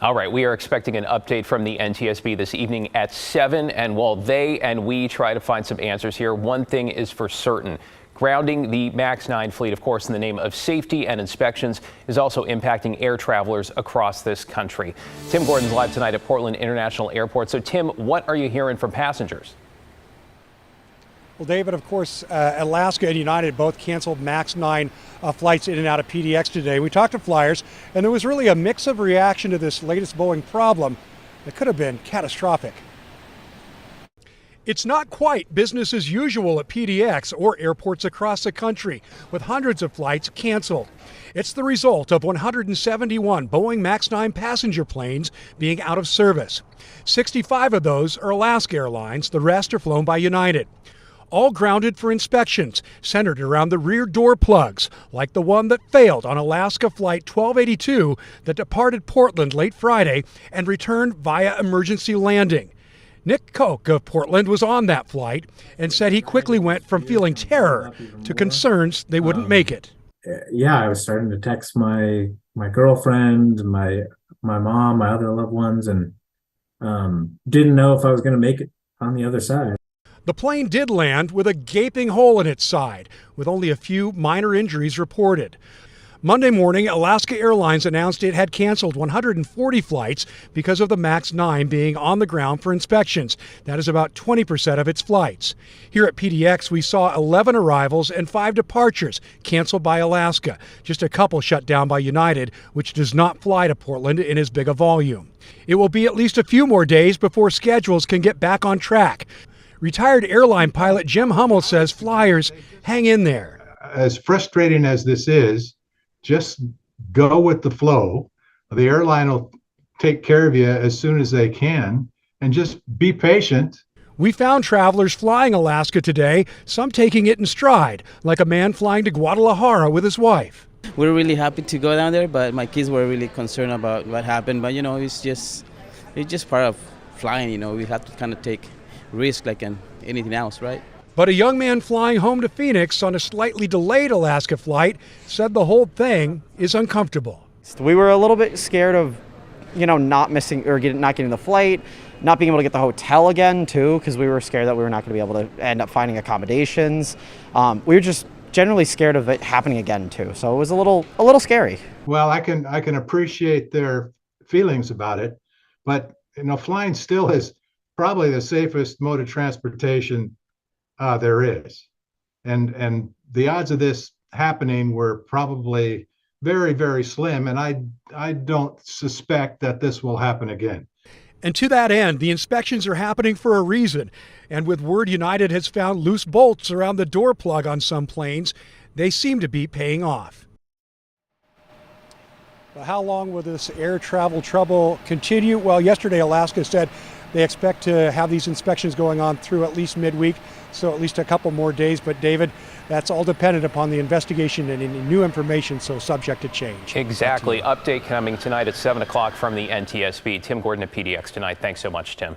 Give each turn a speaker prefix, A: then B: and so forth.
A: All right, we are expecting an update from the NTSB this evening at 7, and while they and we try to find some answers here, one thing is for certain. Grounding the MAX 9 fleet, of course, in the name of safety and inspections, is also impacting air travelers across this country. Tim Gordon's live tonight at Portland International Airport. So, Tim, what are you hearing from passengers?
B: Well, David, of course, Alaska and United both canceled MAX 9 flights in and out of PDX today. We talked to flyers, and there was really a mix of reaction to this latest Boeing problem that could have been catastrophic. It's not quite business as usual at PDX or airports across the country, with hundreds of flights canceled. It's the result of 171 Boeing MAX 9 passenger planes being out of service. 65 of those are Alaska Airlines, the rest are flown by United. All grounded for inspections centered around the rear door plugs, like the one that failed on Alaska Flight 1282 that departed Portland late Friday and returned via emergency landing. Nick Koch of Portland was on that flight and said he quickly went from feeling terror to concerns they wouldn't make it.
C: Yeah, I was starting to text my girlfriend, my mom, my other loved ones, and didn't know if I was going to make it on the other side.
B: The plane did land with a gaping hole in its side, with only a few minor injuries reported. Monday morning, Alaska Airlines announced it had canceled 140 flights because of the MAX 9 being on the ground for inspections. That is about 20% of its flights. Here at PDX, we saw 11 arrivals and 5 departures canceled by Alaska. Just a couple shut down by United, which does not fly to Portland in as big a volume. It will be at least a few more days before schedules can get back on track. Retired airline pilot Jim Hummel says flyers hang in there.
D: As frustrating as this is, just go with the flow. The airline will take care of you as soon as they can, and just be patient.
B: We found travelers flying Alaska today, some taking it in stride, like a man flying to Guadalajara with his wife.
E: We're really happy to go down there, but my kids were really concerned about what happened. But it's just part of flying. We have to kind of take risk like anything else, right?
B: But a young man flying home to Phoenix on a slightly delayed Alaska flight said the whole thing is uncomfortable.
F: We were a little bit scared of, not missing or not getting the flight, not being able to get the hotel again too, because we were scared that we were not going to be able to end up finding accommodations. We were just generally scared of it happening again too. So it was a little scary.
D: Well, I can appreciate their feelings about it, but flying still is probably the safest mode of transportation there is, and the odds of this happening were probably very, very slim, and I don't suspect that this will happen again.
B: And to that end, the inspections are happening for a reason, and with word United has found loose bolts around the door plug on some planes, they seem to be paying off. Well, how long will this air travel trouble continue? Well, yesterday Alaska said they expect to have these inspections going on through at least midweek, so at least a couple more days. But David, that's all dependent upon the investigation and any new information, so subject to change.
A: Exactly. Update coming tonight at 7 o'clock from the NTSB. Tim Gordon at PDX tonight. Thanks so much, Tim.